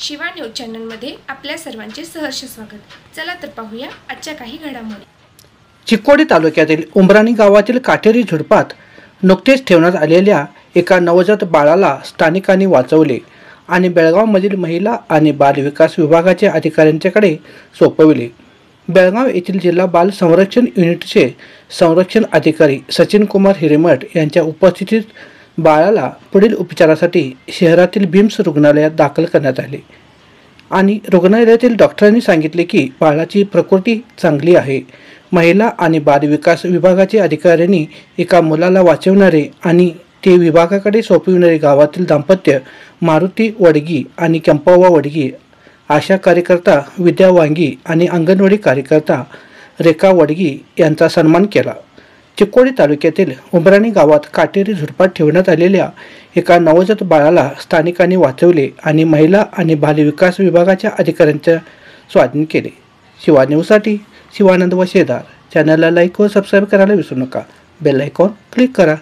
Shiva news चॅनलमध्ये आपल्या सर्वांचे सहर्ष स्वागत। चला तर पाहूया आजच्या काही घडामोडी। चिकोडी तालुक्यातील उंबराणी गावातील काटेरी झुडपात नुकतेच ठेवण्यात आलेल्या एका नवजात बाळाला स्थानिकांनी वाचवले आणि बेळगावमधील महिला आणि बाल विकास विभागाच्या अधिकाऱ्यांच्याकडे सोपविले। बेळगाव येथील जिल्हा बाल संरक्षण युनिटचे संरक्षण अधिकारी सचिन कुमार हिरेमठ यांच्या उपस्थितीत बाळाला पुढील उपचारासाठी शहरातील बिम्स रुग्णालयात दाखल करण्यात आले आणि रुग्णालयातील डॉक्टरांनी सांगितले की बाळाची प्रकृती चांगली आहे। महिला आणि बाल विकास विभागाच्या अधिकाऱ्यांनी एका मुलाला वाचवणारे आणि ते विभागाकडे सोपविणारे गावातील दाम्पत्य मारुती वडगी आणि केंपव्वा वडगी, आशा कार्यकर्ता विद्या वांगी आणि अंगणवाडी कार्यकर्ता रेखा वडगी यांचा सन्मान केला। चिकोडी तालुक्यातील उंबराणी गावात काटेरी झुडपात ठेवण्यात आलेल्या एका नवजात बाळाला स्थानिकांनी वाचवले आणि महिला आणि बाल विकास विभागाच्या अधिकाऱ्यांच्या स्वाधीन केले। शिवा न्यूजसाठी शिवानंद वशेदार। चॅनलला लाईक व सबस्क्राईब करायला विसरू नका। बेल आयकॉन क्लिक करा।